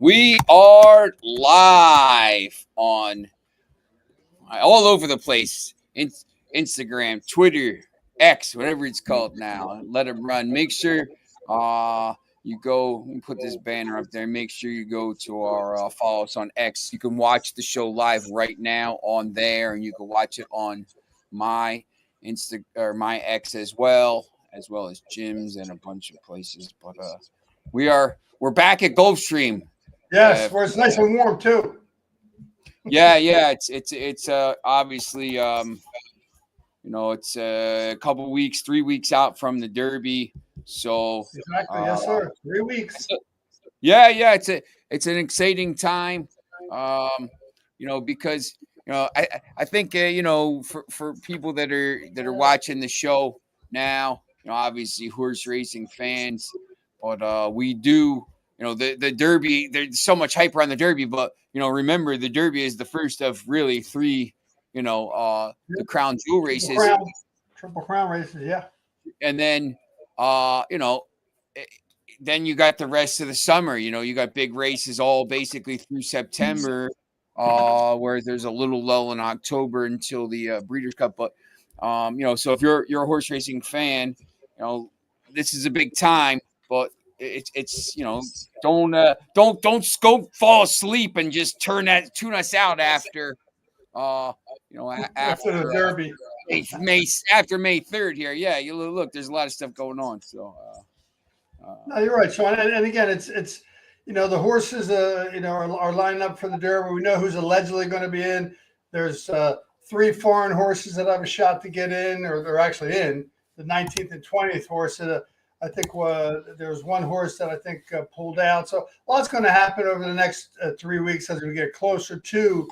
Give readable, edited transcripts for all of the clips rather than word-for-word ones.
We are live on all over the place. Instagram, Twitter, X, whatever it's called now. Let it run. Make sure you go and put this banner up there. Make sure you go to our follow us on X. You can watch the show live right now on there, and you can watch it on my Insta or my X as well as Jim's and a bunch of places. But we're back at Gulfstream. Yes, where it's nice and warm too. Yeah. It's obviously it's a couple weeks, 3 weeks out from the Derby. So Exactly, yes, sir. 3 weeks. Yeah, it's an exciting time. Because I think for people that are watching the show now, obviously horse racing fans, but we do. The Derby, there's so much hype around the Derby, but remember the Derby is the first of really three, the crown jewel races. Triple crown races, yeah. And then then you got the rest of the summer. You got big races all basically through September, where there's a little lull in October until the Breeders' Cup. But so if you're a horse racing fan, this is a big time. But it's don't go fall asleep and just tune us out after after the Derby. After May 3rd here. Yeah, you look, there's a lot of stuff going on. So no, you're right, Sean. And again, it's the horses are lining up for the Derby. We know who's allegedly going to be in. There's 3 foreign horses that have a shot to get in, or they're actually in. The 19th and 20th horse. I think there's one horse that I think pulled out. So a lot's going to happen over the next 3 weeks as we get closer to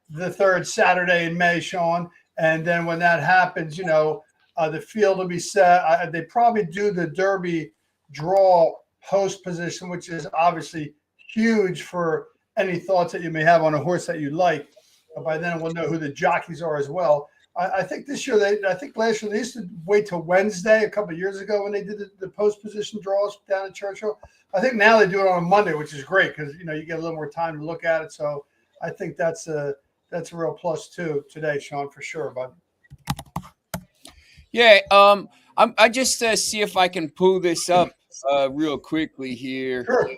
the 3rd Saturday in May, Sean. And then when that happens, the field will be set. They probably do the Derby draw post position, which is obviously huge for any thoughts that you may have on a horse that you like. By then we'll know who the jockeys are as well. I think this year, last year they used to wait till Wednesday a couple of years ago when they did the post position draws down at Churchill. I think now they do it on a Monday, which is great because you get a little more time to look at it. So I think that's a real plus too today, Sean, for sure, bud. Yeah, I just see if I can pull this up real quickly here. Sure.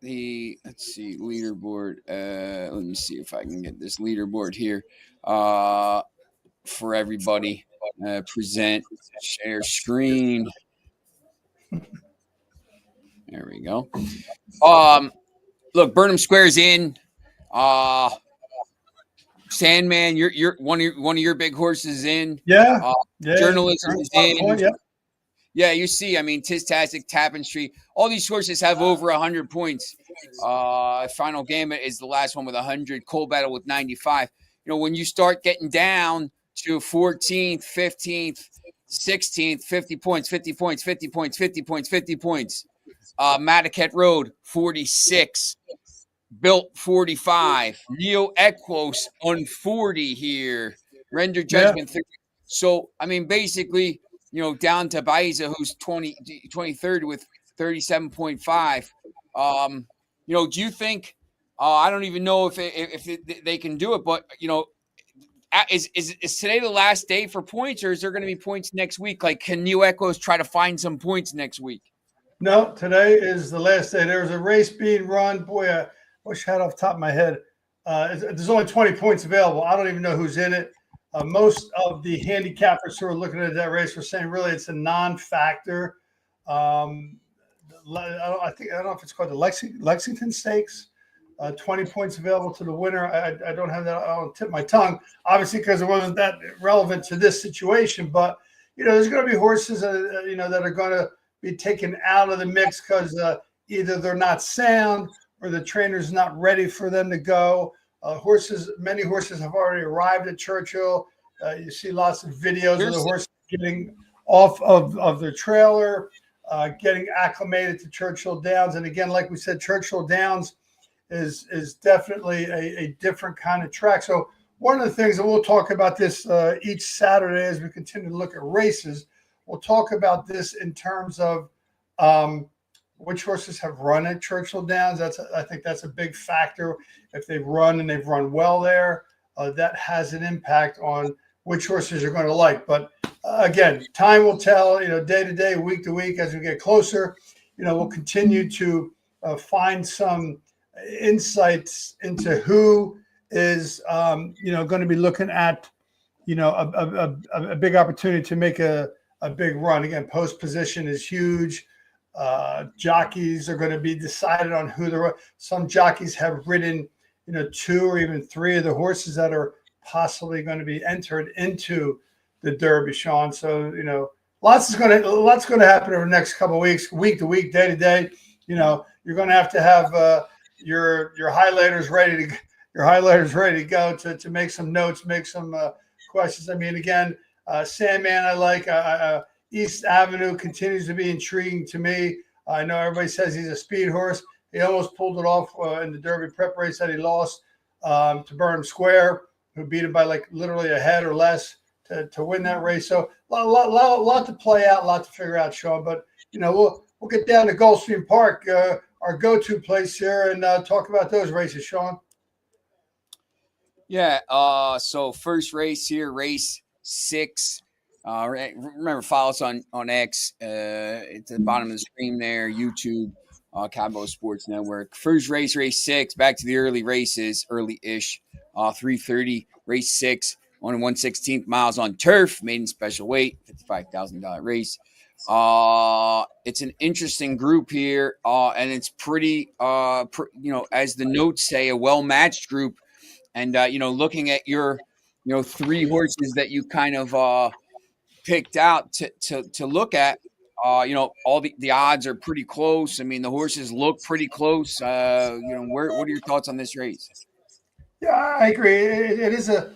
Let's see, leaderboard. Let me see if I can get this leaderboard here for everybody. Present, share screen. There we go. Look, Burnham Square's in. Sandman, you're one of your big horses in. Yeah. Journalism is in. Yeah. Yeah, you see, I mean, Tistastic, Tapestry, all these horses have over 100 points. Final Gambit is the last one with 100. Cold Battle with 95. When you start getting down to 14th, 15th, 16th, 50 points, 50 points, 50 points, 50 points, 50 points. Madaket Road, 46. Built 45. Neo Equos on 40 here. Render Judgment 30. So, I mean, basically, down to Baiza, who's 23rd with 37.5. Do you think? I don't even know if they can do it, but is today the last day for points, or is there going to be points next week? Like, can New Echoes try to find some points next week? No, today is the last day. There's a race being run. Boy, I wish I had off the top of my head. There's only 20 points available. I don't even know who's in it. Most of the handicappers who are looking at that race were saying really it's a non-factor. I don't know if it's called the Lexington Stakes. 20 points available to the winner. I don't have that. I'll tip my tongue, obviously, because it wasn't that relevant to this situation. But there's going to be horses that are going to be taken out of the mix because either they're not sound or the trainer's not ready for them to go. Many horses have already arrived at Churchill. You see lots of videos of the horses getting off of their trailer, getting acclimated to Churchill Downs. And again, like we said, Churchill Downs is definitely a different kind of track. So one of the things, and we'll talk about this each Saturday as we continue to look at races, we'll talk about this in terms of which horses have run at Churchill Downs. I think that's a big factor. If they've run and they've run well there, that has an impact on which horses you're going to like. But again, time will tell. Day to day, week to week, as we get closer, we'll continue to find some insights into who is going to be looking at a big opportunity to make a big run. Again, post position is huge. Jockeys are going to be decided on who they're. Some jockeys have ridden, 2 or even 3 of the horses that are possibly going to be entered into the Derby, Sean. So, lots going to happen over the next couple of weeks, week to week, day to day. You're going to have your highlighters ready to go to make some notes, make some questions. I mean, again, Sandman, I like. East Avenue continues to be intriguing to me. I know everybody says he's a speed horse. He almost pulled it off in the Derby prep race that he lost to Burnham Square, who beat him by literally a head or less to win that race. So a lot to play out, a lot to figure out, Sean. But we'll get down to Gulfstream Park, our go-to place here, and talk about those races, Sean. Yeah. So first race here, race 6. Remember, follow us on X. It's at the bottom of the screen there. YouTube, Cabo Sports Network. First race, race 6. Back to the early races, early-ish. 3:30, race 6. On 1/16 miles on turf, maiden special weight, $55,000 race. It's an interesting group here, and it's pretty, as the notes say, a well-matched group. And looking at your, 3 horses that you kind of picked out to look at, all the odds are pretty close. I mean, the horses look pretty close. What are your thoughts on this race? Yeah, I agree. It is a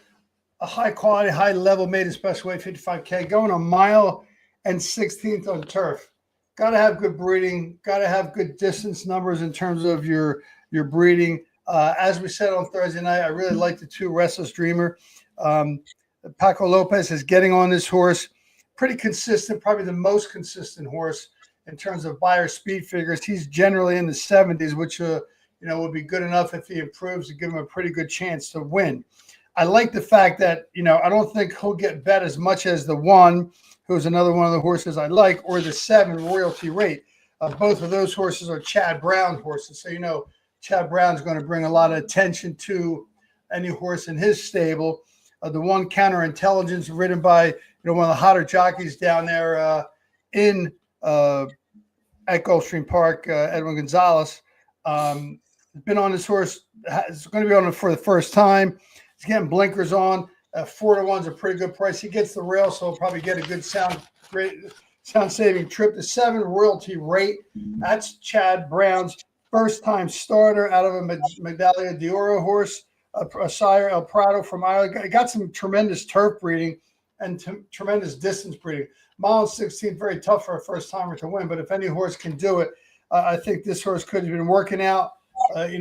high quality, high level maiden special weight 55K going a mile and 16th on turf. Got to have good breeding. Got to have good distance numbers in terms of your breeding. As we said on Thursday night, I really like the 2 Restless Dreamer. Paco Lopez is getting on this horse. Pretty consistent, probably the most consistent horse in terms of buyer speed figures. He's generally in the 70s, which would be good enough if he improves to give him a pretty good chance to win. I like the fact that, I don't think he'll get bet as much as the 1, who's another one of the horses I like, or the 7, Royalty Rate. Both of those horses are Chad Brown horses. So, Chad Brown's going to bring a lot of attention to any horse in his stable. The 1, Counterintelligence, ridden by one of the hotter jockeys down there at Gulfstream Park, Edwin Gonzalez. Been on this horse. Is going to be on it for the first time. He's getting blinkers on. 4-to-1's a pretty good price. He gets the rail, so he'll probably get a good sound-saving trip. The 7, Royalty Rate. That's Chad Brown's first-time starter out of a Medaglia d'Oro horse, a sire, El Prado from Ireland. He got some tremendous turf breeding and tremendous distance breeding. Mile and 16, very tough for a first-timer to win, but if any horse can do it, I think this horse could have been working out,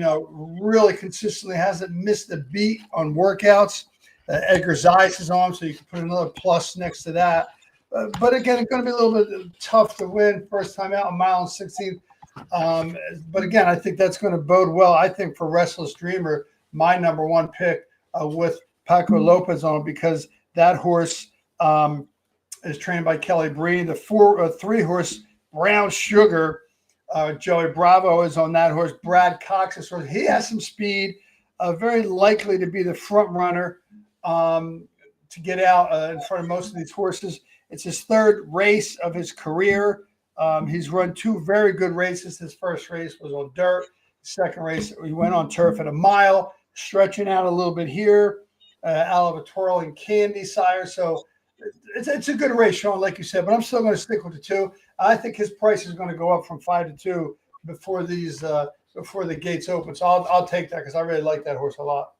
really consistently, hasn't missed a beat on workouts. Edgar Zeiss is on, so you can put another plus next to that. But again, it's going to be a little bit tough to win first time out, a mile and 16. But again, I think that's going to bode well, I think, for Restless Dreamer, my number 1 pick with Paco Lopez on it, because that horse is trained by Kelly Breen. The 3-horse Brown Sugar, Joey Bravo is on that horse. Brad Cox's horse, he has some speed, very likely to be the front runner to get out in front of most of these horses. It's his 3rd race of his career. He's run 2 very good races. His first race was on dirt. Second race, he went on turf at a mile, stretching out a little bit here, out of a twirling candy sire. So it's a good race, Sean, like you said, but I'm still going to stick with the 2. I think his price is going to go up from 5 to 2 before the gates open. So I'll take that because I really like that horse a lot.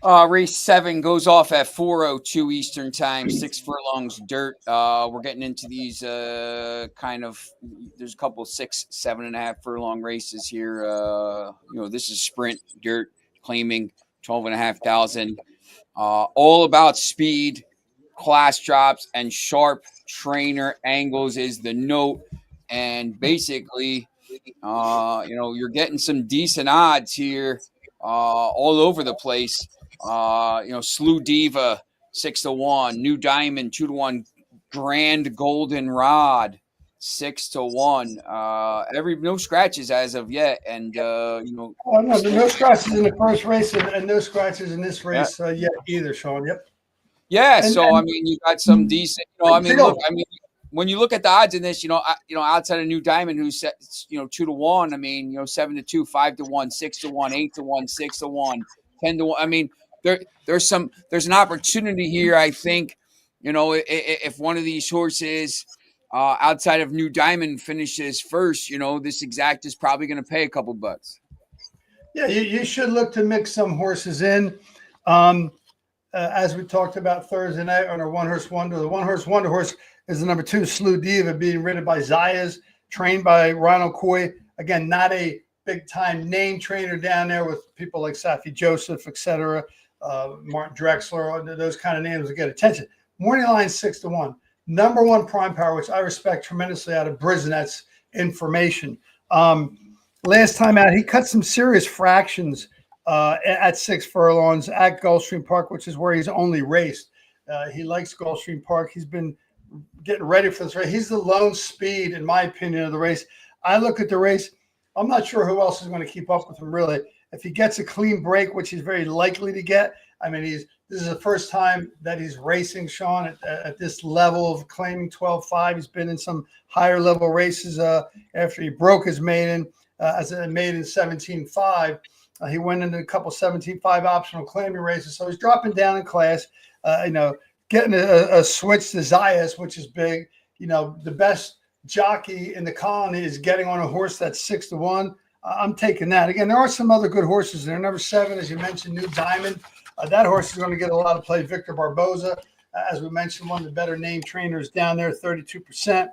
Race 7 goes off at 4:02 Eastern Time, 6 furlongs dirt. We're getting into these there's a couple 6, 7.5 furlong races here. This is sprint dirt, claiming 12,500. All about speed, class drops, and sharp trainer angles is the note. and basically, you're getting some decent odds here, all over the place. Slew Diva 6-1, New Diamond 2-1, Grand Golden Rod 6-1. Every no scratches as of yet, and Oh, no, there are no scratches in the first race, and no scratches in this yeah, race yet either, Sean. Yep. yeah. And, So I and mean, you got some decent. I mean, look, Phil, I mean, when you look at the odds in this, outside of New Diamond, who's set, 2-1. I mean, 7-2, 5-1, 6-1, 8-1, 6-1, 10-1. I mean, there's an opportunity here. I think, if one of these horses, outside of New Diamond, finishes first, this exact is probably going to pay a couple bucks. yeah, you should look to mix some horses in. Um, as we talked about Thursday night on our one horse wonder, the one horse wonder horse is the number 2 Slew Diva, being ridden by Zayas, trained by Ronald Coy. Again, not a big time name trainer down there with people like Safi Joseph, etc. Martin Drexler, those kind of names that get attention. Morning line 6-1, number 1 prime power, which I respect tremendously out of Brisnet's information. Last time out, he cut some serious fractions at 6 furlongs at Gulfstream Park, which is where he's only raced. He likes Gulfstream Park. He's been getting ready for this race. He's the lone speed, in my opinion, of the race. I look at the race. I'm not sure who else is going to keep up with him, really. If he gets a clean break, which he's very likely to get, I mean, this is the first time that he's racing, Sean, at this level of claiming 12.5. He's been in some higher level races after he broke his maiden as a maiden 17.5. He went into a couple 17.5 optional claiming races, so he's dropping down in class. Getting a switch to Zayas, which is big. The best jockey in the colony is getting on a horse that's 6-1. I'm taking that. Again, there are some other good horses there. Number 7, as you mentioned, New Diamond. That horse is going to get a lot of play. Victor Barboza, as we mentioned, one of the better name trainers down there, 32%.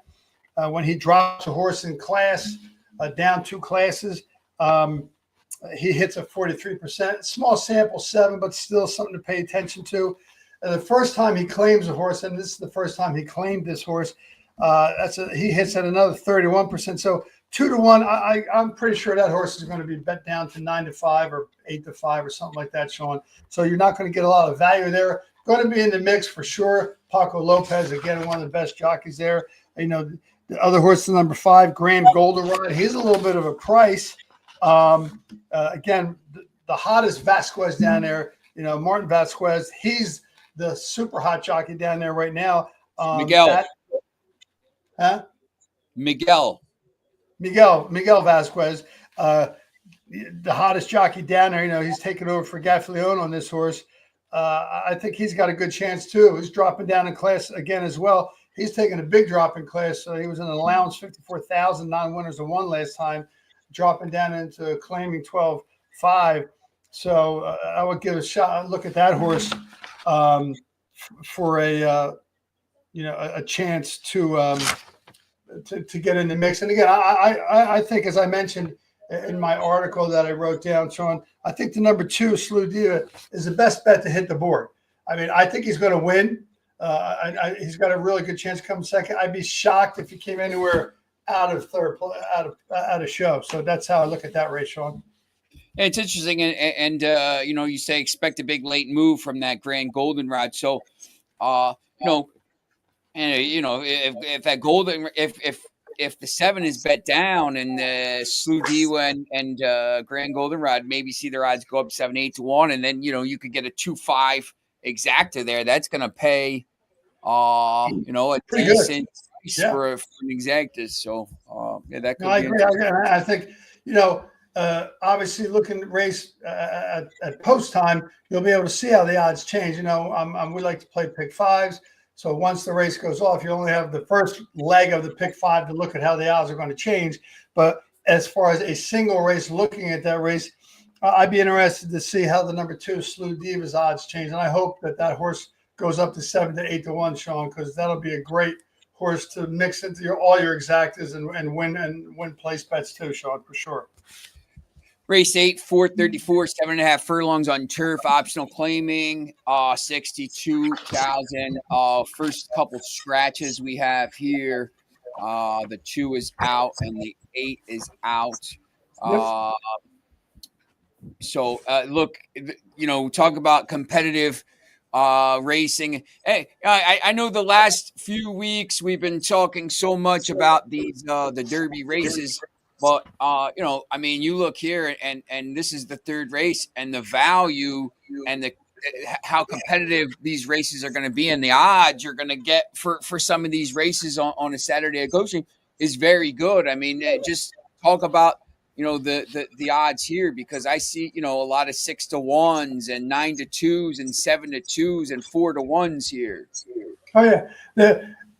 When he drops a horse in class, down 2 classes, he hits a 43%. Small sample, 7, but still something to pay attention to. And the first time he claims a horse, and this is the first time he claimed this horse, he hits at another 31%. So 2-1, I'm pretty sure that horse is going to be bet down to 9-5 or 8-5 or something like that, Sean. So you're not going to get a lot of value there. Going to be in the mix for sure. Paco Lopez, again, one of the best jockeys there. The other horse, the number 5, Grand Goldenrod. He's a little bit of a price. Again, the hottest Vasquez down there, Martin Vasquez, he's the super hot jockey down there right now. Miguel Vasquez, the hottest jockey down there. He's taking over for Gaffalione on this horse. I think he's got a good chance too. He's dropping down in class again as well. He's taking a big drop in class. He was in an allowance 54,000, 9 winners and 1 last time, dropping down into claiming 12.5. So I would give a look at that horse for a chance to get in the mix. And again, I think, as I mentioned in my article that I wrote down, Sean, I think the number 2 Slew Diva is the best bet to hit the board. I mean, I think he's going to win. He's got a really good chance to come second. I'd be shocked if he came anywhere out of third, out of show. So that's how I look at that race, Sean. It's interesting, and you say expect a big late move from that Grand Goldenrod. So, if that golden, if the 7 is bet down and the Slew Diva and Grand Goldenrod maybe see their odds go up 7-8-1, and then you could get a 2-5 exacta there. That's going to pay, a pretty decent price for an exacta. So, that could. No, I agree. I think obviously looking at race at post time, you'll be able to see how the odds change. We like to play pick 5s. So once the race goes off, you only have the first leg of the pick 5 to look at how the odds are going to change. But as far as a single race, looking at that race, I'd be interested to see how the number 2 Slew Diva's odds change. And I hope that horse goes up to 7-8-1, Sean, because that'll be a great horse to mix into all your exactas and win place bets too, Sean, for sure. Race 8, 434, 7.5 furlongs on turf, optional claiming, 62,000. First couple scratches we have here. The 2 is out, and the 8 is out. Yep. So look, talk about competitive racing. Hey, I know the last few weeks we've been talking so much about these the Derby races, but I mean, you look here, and this is the third race, and the value and the how competitive these races are going to be, and the odds you're going to get for some of these races on a Saturday at Gulfstream is very good. I mean, just talk about the odds here, because I see a lot of 6-1s and 9-2s and 7-2s and 4-1s here. Oh yeah,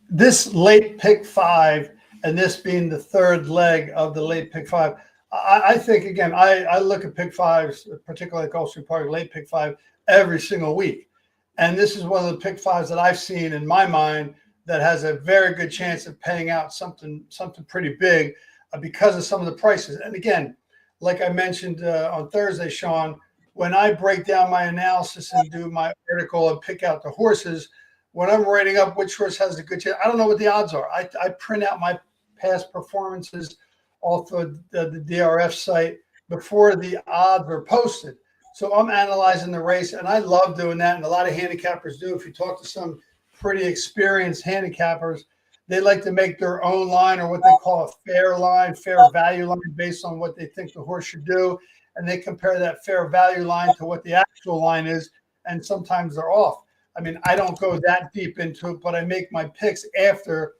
this late pick 5 and this being the third leg of the late pick 5. I think again, I look at pick 5s, particularly at Gulfstream Park, late pick 5 every single week, and this is one of the pick 5s that I've seen in my mind that has a very good chance of paying out something pretty big because of some of the prices. And again, like I mentioned on Thursday, Sean, when I break down my analysis and do my article and pick out the horses, when I'm writing up which horse has a good chance, I don't know what the odds are. I print out my past performances off of the DRF site before the odds are posted. So I'm analyzing the race, and I love doing that. And a lot of handicappers do. If you talk to some pretty experienced handicappers, they like to make their own line, or what they call a fair line, fair value line, based on what they think the horse should do. And they compare that fair value line to what the actual line is. And sometimes they're off. I mean, I don't go that deep into it, but I make my picks after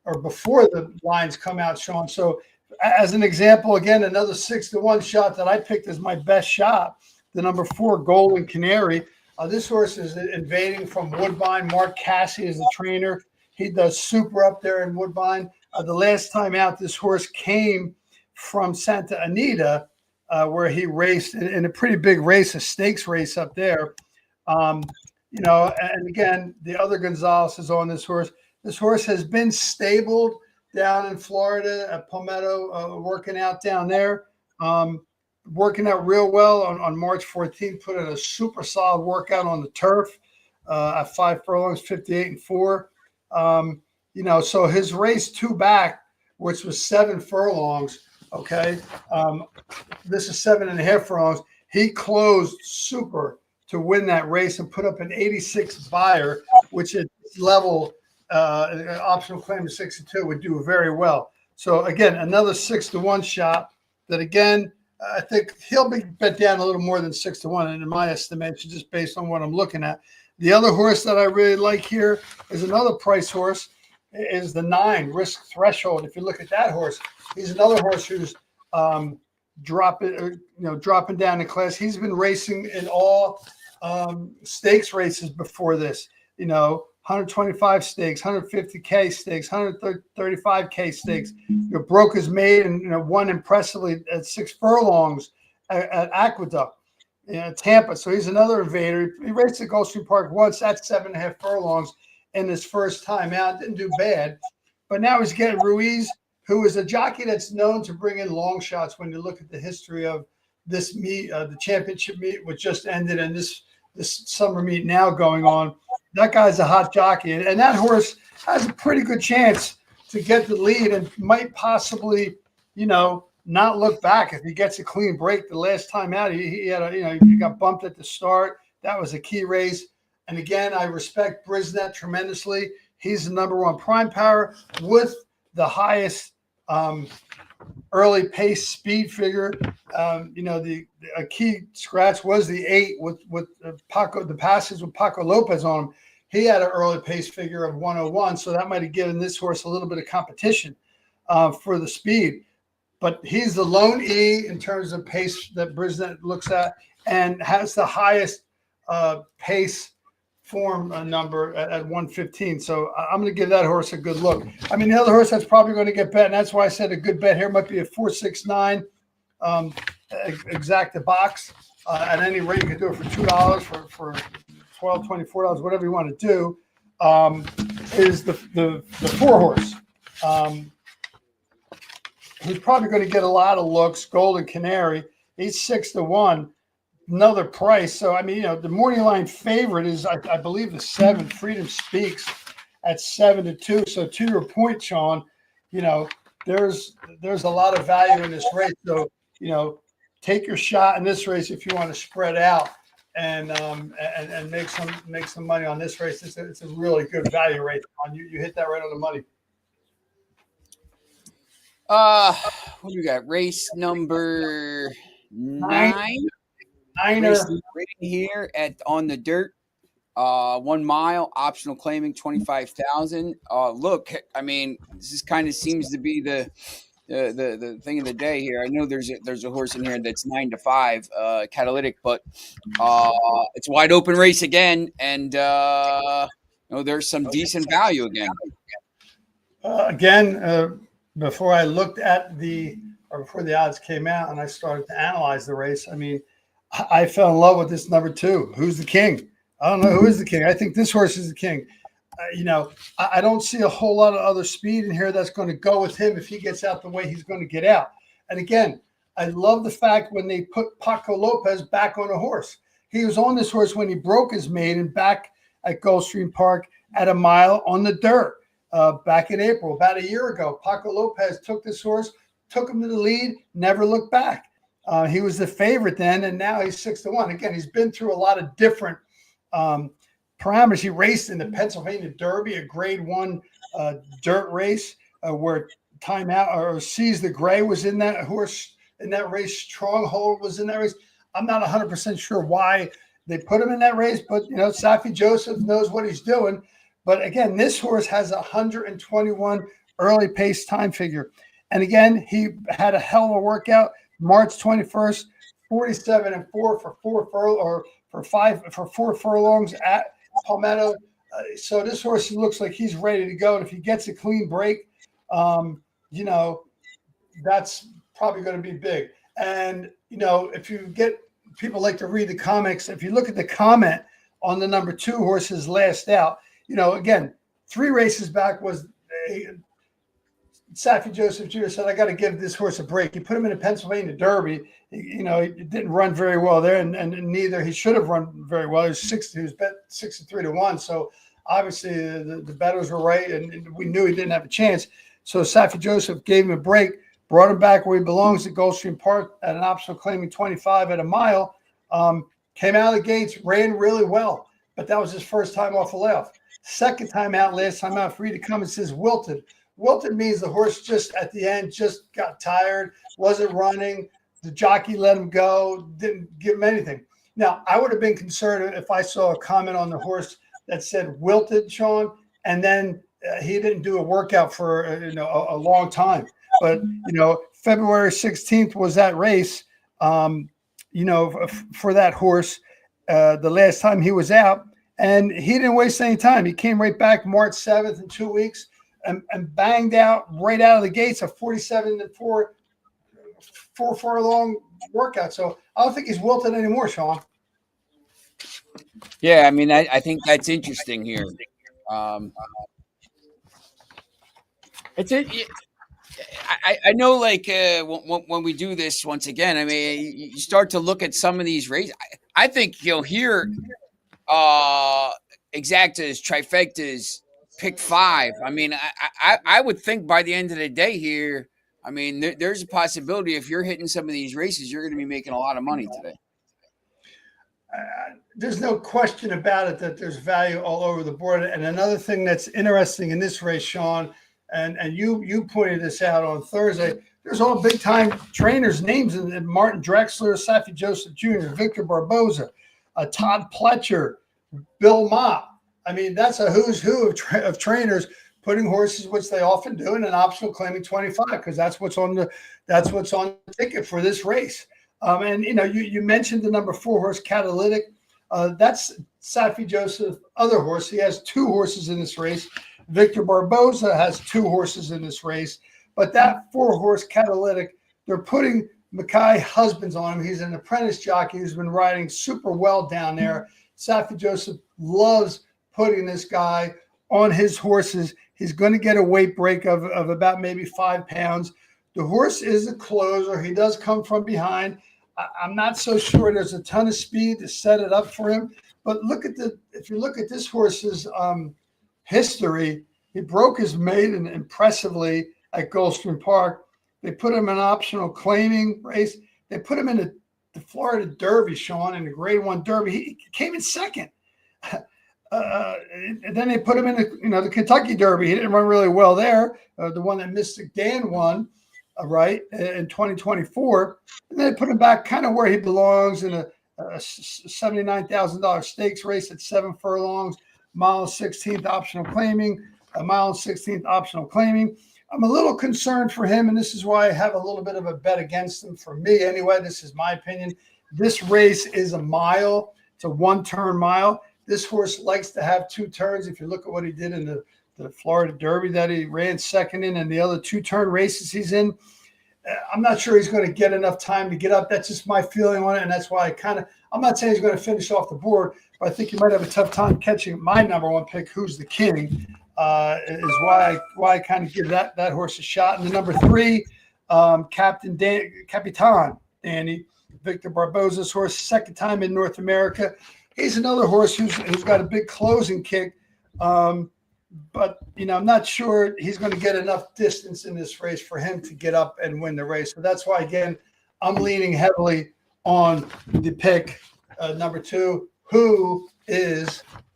or before the lines come out, Sean. So as an example, again, another 6-1 shot that I picked as my best shot, the number 4 Golden Canary. This horse is invading from Woodbine. Mark Cassie is the trainer. He does super up there in Woodbine. The last time out, this horse came from Santa Anita, where he raced in a pretty big race, a stakes race up there. And again, the other Gonzalez is on this horse. This horse has been stabled down in Florida at Palmetto, working out down there, working out real well on March 14th, put in a super solid workout on the turf at 5 furlongs, 58-4. So his race 2 back, which was 7 furlongs, okay, this is 7.5 furlongs. He closed super to win that race and put up an 86 buyer, which at this level, an optional claim of 62 would do very well. So again, another 6-1 shot that, again, I think he'll be bet down a little more than 6-1 in my estimation, just based on what I'm looking at. The other horse that I really like here is another price horse, is the 9 Risk Threshold. If you look at that horse, he's another horse who's dropping down in class. He's been racing in all stakes races before this, 125 stakes, 150K stakes, 135K stakes. Broke his maid and won impressively at 6 furlongs at Aqueduct in Tampa. So he's another invader. He raced at Gulfstream Park once at 7.5 furlongs in his first time out. Didn't do bad. But now he's getting Ruiz, who is a jockey that's known to bring in long shots. When you look at the history of this meet, the championship meet, which just ended, and this summer meet now going on, that guy's a hot jockey. And that horse has a pretty good chance to get the lead and might possibly, not look back if he gets a clean break. The last time out, he had he got bumped at the start. That was a key race. And again, I respect Brisnet tremendously. He's the number 1 prime power with the highest early pace speed figure. A key scratch was the 8 with Paco, the passes with Paco Lopez on him. He had an early pace figure of 101, so that might have given this horse a little bit of competition for the speed. But he's the lone E in terms of pace that Brisnet looks at, and has the highest pace form number at 115. So I'm going to give that horse a good look. I mean, the other horse that's probably going to get bet, and that's why I said a good bet here might be a 469 exacta box. At any rate, you can do it for $2 for $12, $24, whatever you want to do. Is the 4 horse. He's probably going to get a lot of looks. Golden Canary. He's 6-1. Another price. So, I mean, the morning line favorite is, I believe, the 7 Freedom Speaks at 7-2. So, to your point, Sean, you know, there's a lot of value in this race. So, take your shot in this race if you want to spread out and make some money on this race. It's a really good value race. You hit that right on the money. Uh, what do you got? Race number Nine, 9. Race niner. number 8 here at on the dirt. 1 mile optional claiming 25,000. Look, I mean, this is kind of seems to be the thing of the day here. I know there's a horse in here that's 9-5 catalytic, but uh, it's a wide open race again, and there's some decent value again. Again, before I looked at before the odds came out and I started to analyze the race, I mean, I fell in love with this number 2. Who's the king? I don't know who is the king. I think this horse is the king. I don't see a whole lot of other speed in here that's going to go with him if he gets out the way he's going to get out. And again, I love the fact when they put Paco Lopez back on a horse. He was on this horse when he broke his maiden back at Gulfstream Park at a mile on the dirt back in April, about a year ago. Paco Lopez took this horse, took him to the lead, never looked back. He was the favorite then, and now he's 6-1. Again, he's been through a lot of different parameters. He raced in the Pennsylvania Derby, a Grade 1 dirt race where Timeout or Seize the Gray was in that horse in that race. Stronghold was in that race. I'm not 100% sure why they put him in that race, but Safi Joseph knows what he's doing. But again, this horse has 121 early pace time figure, and again, he had a hell of a workout. March 21st, 47-4 for 4 furlongs at Palmetto. So this horse looks like he's ready to go. And if he gets a clean break, that's probably going to be big. And, if you get people like to read the comics, if you look at the comment on the number 2 horse's last out, again, 3 races back was Safi Joseph Jr. said, I got to give this horse a break. He put him in a Pennsylvania Derby. He didn't run very well there, and neither he should have run very well. He was bet 63-1. So obviously the bettors were right, and we knew he didn't have a chance. So Safi Joseph gave him a break, brought him back where he belongs at Gulfstream Park at an optional claiming 25 at a mile. Came out of the gates, ran really well, but that was his first time off a layoff. Second time out, last time out, for you to come and says wilted. Wilted means the horse just at the end just got tired, wasn't running. The jockey let him go, didn't give him anything. Now, I would have been concerned if I saw a comment on the horse that said wilted, Sean, and then he didn't do a workout for a long time. But February 16th was that race. For that horse, the last time he was out, and he didn't waste any time. He came right back March 7th in 2 weeks. And banged out right out of the gates a 47-4 furlong workout. So I don't think he's wilted anymore, Sean. Yeah, I mean, I think that's interesting here. I know, like when we do this once again, I mean, you start to look at some of these races. I think here, exactas, trifectas. Pick 5. I mean, I would think by the end of the day here, I mean, there's a possibility if you're hitting some of these races, you're going to be making a lot of money today. There's no question about it that there's value all over the board. And another thing that's interesting in this race, Sean, and you pointed this out on Thursday, there's all big time trainers' names in Martin Drexler, Safi Joseph Jr., Victor Barboza, Todd Pletcher, Bill Mott. I mean, that's a who's who of trainers putting horses, which they often do, in an optional claiming 25 because that's what's on the ticket for this race. And you mentioned the number 4 horse, Catalytic. That's Safi Joseph's other horse. He has 2 horses in this race. Victor Barboza has 2 horses in this race. But that 4 horse, Catalytic, they're putting Mackay Husbands on him. He's an apprentice jockey who's been riding super well down there. Safi Joseph loves putting this guy on his horses. He's going to get a weight break of about maybe 5 pounds. The horse is a closer. He does come from behind. I'm not so sure there's a ton of speed to set it up for him. But if you look at this horse's history, he broke his maiden impressively at Gulfstream Park. They put him in an optional claiming race. They put him in the Florida Derby, Sean, in the Grade 1 Derby. He came in second. And then they put him in the Kentucky Derby. He didn't run really well there. The one that Mystic Dan won, right, in 2024. And they put him back kind of where he belongs in a $79,000 stakes race at 7 furlongs, mile 16th optional claiming, a mile 16th optional claiming. I'm a little concerned for him, and this is why I have a little bit of a bet against him. For me, anyway, this is my opinion. This race is a mile. It's a one-turn mile. This horse likes to have 2 turns. If you look at what he did in the Florida Derby that he ran second in and the other 2-turn races he's in, I'm not sure he's going to get enough time to get up. That's just my feeling on it, and that's why I'm not saying he's going to finish off the board, but I think he might have a tough time catching my number 1 pick, Who's the King, is why I kind of give that horse a shot. And the number 3, Capitan Danny, Victor Barboza's horse, second time in North America. He's another horse who's got a big closing kick, but I'm not sure he's going to get enough distance in this race for him to get up and win the race. So that's why, again, I'm leaning heavily on the pick number 2,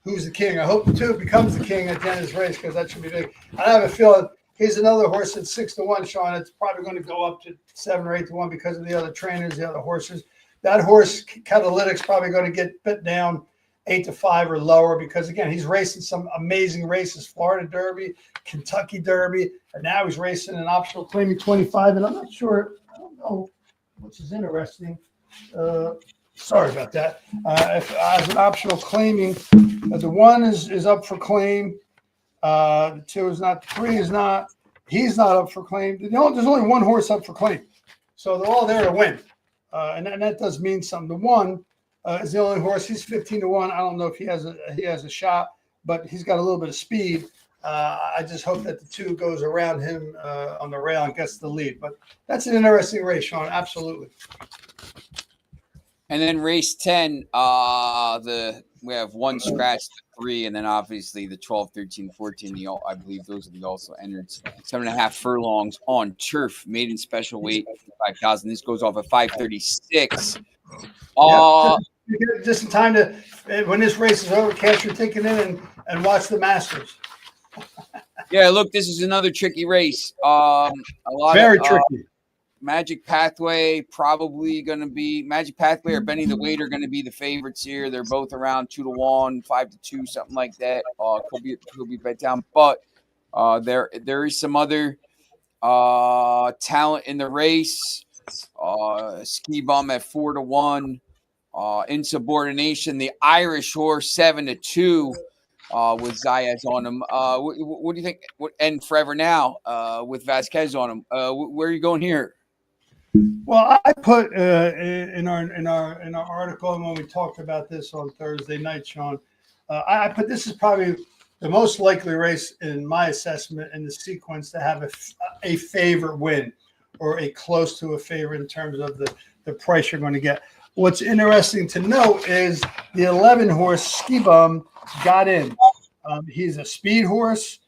Who's the King. I hope the 2 becomes the king at the end of this race, because that should be big. I have a feeling he's another horse at 6-1, Sean. It's probably going to go up to 7 or 8-1 because of the other trainers, the other horses. That horse, Catalytic's probably going to get bet down 8-5 or lower, because, again, he's racing some amazing races, Florida Derby, Kentucky Derby, and now he's racing an optional claiming 25. And I'm not sure, I don't know, which is interesting. Sorry about that. If as an optional claiming, the 1 is up for claim. The 2 is not. The 3 is not. He's not up for claim. There's only 1 horse up for claim, so they're all there to win, and that does mean something. The 1 is the only horse. He's 15-1. I don't know if he has a shot, but he's got a little bit of speed. I just hope that the 2 goes around him on the rail and gets the lead. But that's an interesting race, Sean. Absolutely. And then race 10, we have 1 scratch, 3, and then obviously the 12, 13, 14. I believe those are the also entered 7.5 furlongs on turf, maiden special weight 5,000. This goes off at 536. Just in time to, when this race is over, cash your ticket in and watch the Masters. Yeah, look, this is another tricky race. Very tricky. Magic Pathway probably going to be Magic Pathway or Benny the Wait are going to be the favorites here. They're both around 2-1, 5-2, something like that. Could be bet down, but there is some other talent in the race. Ski Bum at 4-1. Insubordination, the Irish horse 7-2 with Zayas on him. What do you think? And Forever Now with Vasquez on him. Where are you going here? Well, I put in our article, and when we talked about this on Thursday night, Sean, I put this is probably the most likely race in my assessment in the sequence to have a favorite win, or a close to a favorite in terms of the price you're going to get. What's interesting to note is the 11 horse Ski Bum got in. He's a speed horse.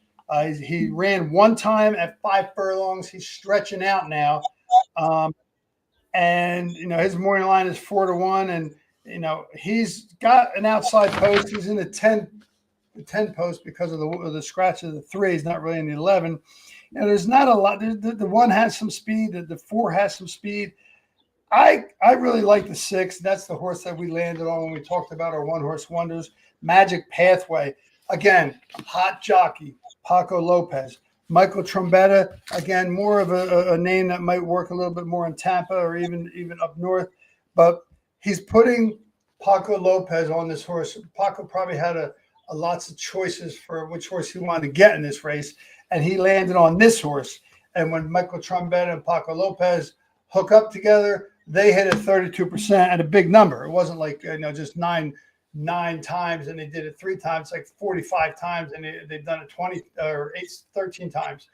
He ran 1 time at 5 furlongs. He's stretching out now. And his morning line is 4-1, and he's got an outside post. He's in the 10 post because of the scratch of the 3. He's not really in the 11. There's not a lot. The 1 has some speed. The 4 has some speed. I really like the 6. That's the horse that we landed on when we talked about our 1-horse wonders. Magic Pathway, again, hot jockey Paco Lopez. Michael Trombetta, again, more of a name that might work a little bit more in Tampa or even up north. But he's putting Paco Lopez on this horse. Paco probably had a lots of choices for which horse he wanted to get in this race, and he landed on this horse. And when Michael Trombetta and Paco Lopez hook up together, they hit it 32% at a big number. It wasn't like just nine times and they did it 3 times, like 45 times, and they've done it 13 times,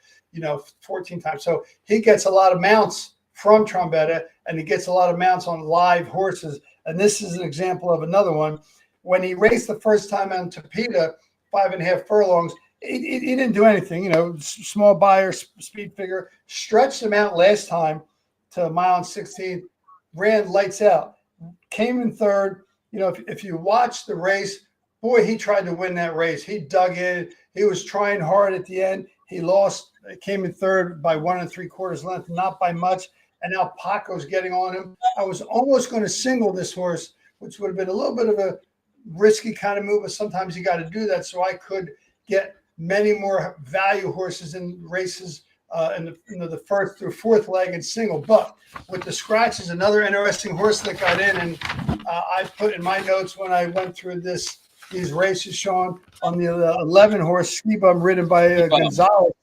14 times. So he gets a lot of mounts from Trombetta, and he gets a lot of mounts on live horses. And this is an example of another one. When he raced the first time on Tapeta, 5.5 furlongs, he didn't do anything. Small buyer, speed figure, stretched him out last time to a mile and 16, ran lights out, came in third. If you watch the race, boy, he tried to win that race. He dug in. He was trying hard at the end. He lost, came in third by 1 3/4 length, not by much. And now Paco's getting on him. I was almost going to single this horse, which would have been a little bit of a risky kind of move, but sometimes you got to do that so I could get many more value horses in races in the first through fourth leg and single. But with the scratches, another interesting horse that got in, and I put in my notes when I went through these races, Sean, on the 11 horse Ski Bum ridden by Gonzalez.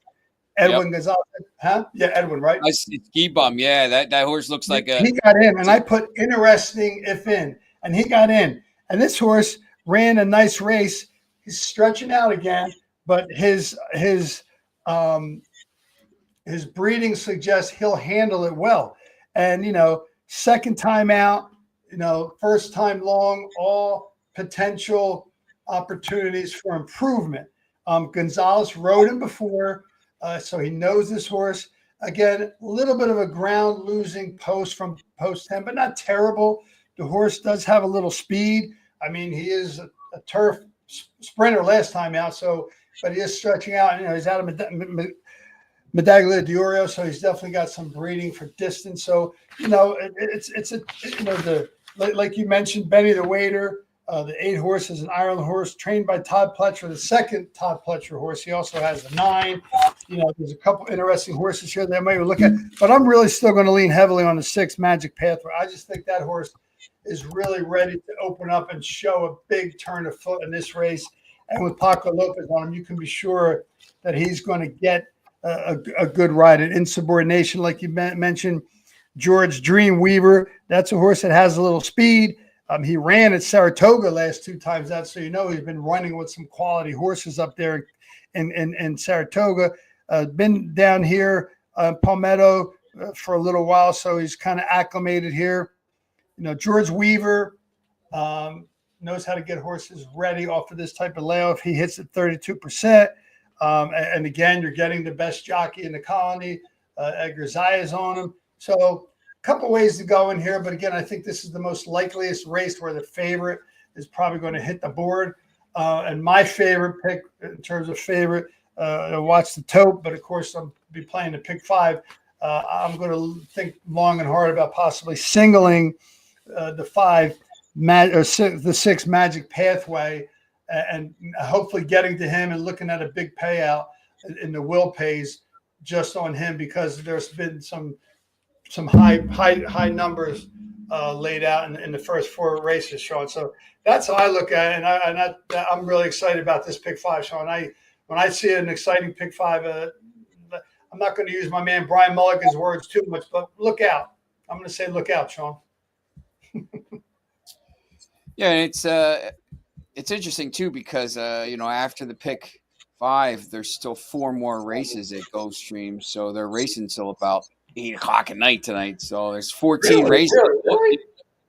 Edwin Gonzalez, huh? Yeah, Edwin, right? It's Ski Bum, yeah. That horse looks like he got in, and I put interesting if in, and he got in. And this horse ran a nice race. He's stretching out again, but his breeding suggests he'll handle it well. And second time out, first time long, all potential opportunities for improvement. Gonzalez rode him before. So he knows this horse. Again, a little bit of a ground losing post from post 10, but not terrible. The horse does have a little speed. I mean, he is a turf sprinter last time out, but he is stretching out. He's out of Medaglia d'Oro, so he's definitely got some breeding for distance. So, like you mentioned, Benny the Waiter, the 8 horse is an Ireland horse trained by Todd Pletcher, the second Todd Pletcher horse. He also has the 9. There's a couple interesting horses here that I might look at, but I'm really still going to lean heavily on the 6 Magic Pathway. I just think that horse is really ready to open up and show a big turn of foot in this race. And with Paco Lopez on him, you can be sure that he's going to get a good ride. And Insubordination, like you mentioned, George Dreamweaver, that's a horse that has a little speed. He ran at Saratoga last 2 times out, so he's been running with some quality horses up there in Saratoga. Been down here, Palmetto, for a little while, so he's kind of acclimated here. George Weaver knows how to get horses ready off of this type of layoff. He hits at 32%. And again, you're getting the best jockey in the colony. Edgar Zaya's on him. So a couple ways to go in here. But again, I think this is the most likeliest race where the favorite is probably going to hit the board. And my favorite pick in terms of favorite, watch the tote. But of course, I'll be playing the pick 5. I'm going to think long and hard about possibly singling the 6 Magic Pathway, and hopefully getting to him and looking at a big payout in the will pays just on him, because there's been some high numbers laid out in the first 4 races, Sean. So that's how I look at it, and I'm really excited about this pick 5, Sean. When I see an exciting pick 5, I'm not going to use my man Brian Mulligan's words too much, but look out. I'm going to say look out, Sean. Yeah, it's interesting too, because after the pick 5, there's still 4 more races at Gulfstream, so they're racing till about 8:00 at night tonight. So there's 14 races. Really?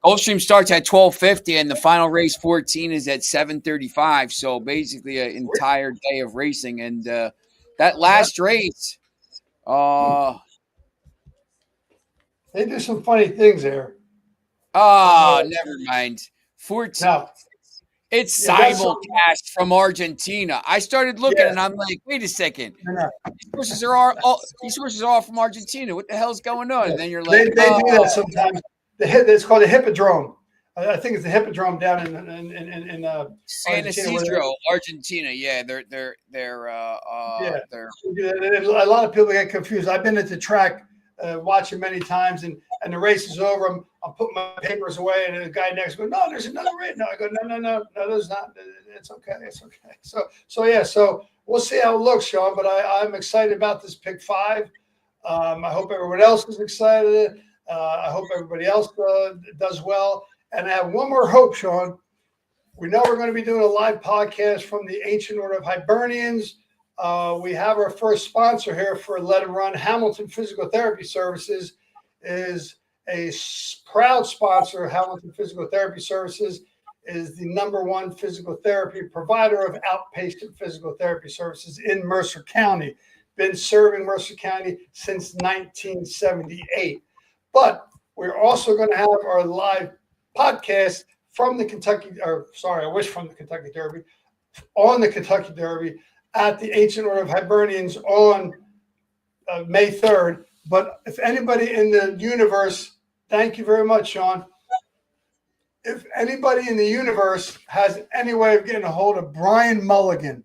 Gulfstream starts at 12:50, and the final race 14 is at 7:35. So basically, an entire day of racing, and that last race, they do some funny things there. Never mind. 14. No. It's simulcast from Argentina. I started looking, and I'm like, wait a second. These horses are all from Argentina. What the hell's going on? And then you're like, they do that sometimes. It's called the Hippodrome. I think it's the Hippodrome down in San Isidro, Argentina. Yeah, they're a lot of people get confused. I've been at the track watching many times, and the race is over. I'm putting my papers away, and the guy next goes, "No, there's another race." No, I go, "No, there's not. It's okay. So we'll see how it looks, Sean. But I'm excited about this pick 5. I hope everyone else is excited. I hope everybody else does well. And I have one more hope, Sean. We know we're going to be doing a live podcast from the Ancient Order of Hibernians. We have our first sponsor here for Let 'Em Run. Hamilton Physical Therapy Services is a proud sponsor of Hamilton Physical Therapy Services. is the #1 physical therapy provider of outpatient physical therapy services in Mercer County. Been serving Mercer County since 1978. But we're also going to have our live podcast from the Kentucky, or sorry, I wish from the Kentucky Derby, on the Kentucky Derby at the Ancient Order of Hibernians on May 3rd. But if anybody in the universe, thank you very much, Sean. If anybody in the universe has any way of getting a hold of Brian Mulligan,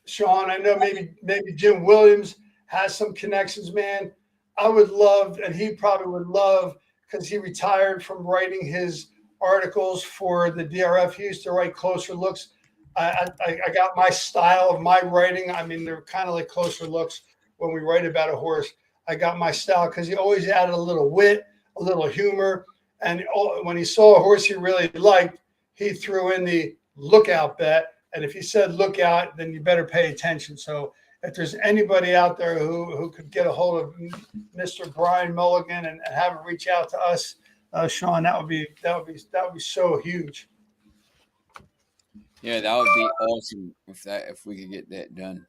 Sean, I know maybe Jim Williams has some connections, man. I would love, and he probably would love, because he retired from writing his articles for the DRF. He used to write closer looks. I got my style of my writing. I mean, they're kind of like closer looks when we write about a horse. I got my style because he always added a little wit, a little humor. And when he saw a horse he really liked, he threw in the lookout bet. And if he said lookout, then you better pay attention. So if there's anybody out there who could get a hold of Mr. Brian Mulligan and have him reach out to us, Sean, that would be so huge. Yeah, that would be awesome if we could get that done.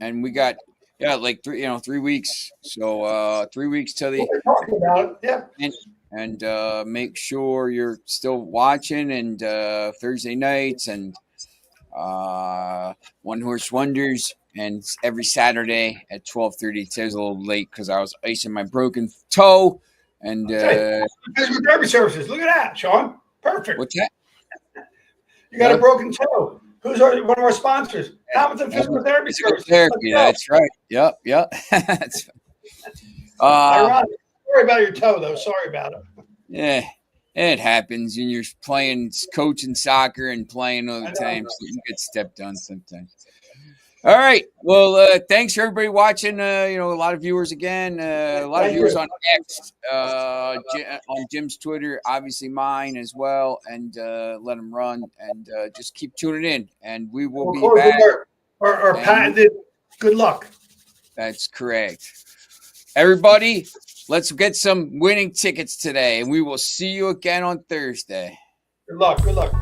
And we got like 3 weeks. So 3 weeks till the we're talking about it. Yeah. And make sure you're still watching and Thursday nights and One Horse Wonders and every Saturday at 12:30. It was a little late because I was icing my broken toe and physical therapy services. Look at that, Sean. Perfect. What's that? You got a broken toe. Who's one of our sponsors? Hamilton Physical Therapy Services. Therapy, that's right. Yep. Ironic. Sorry about your toe, though. Sorry about it. Yeah, it happens when you're playing, coaching soccer and playing all the time. So you get stepped on sometimes. All right. Well, thanks for everybody watching. A lot of viewers again. A lot of viewers on X, on Jim's Twitter, obviously mine as well. And let them run and just keep tuning in. And we will be back. Our patented good luck. That's correct. Everybody, let's get some winning tickets today. And we will see you again on Thursday. Good luck. Good luck.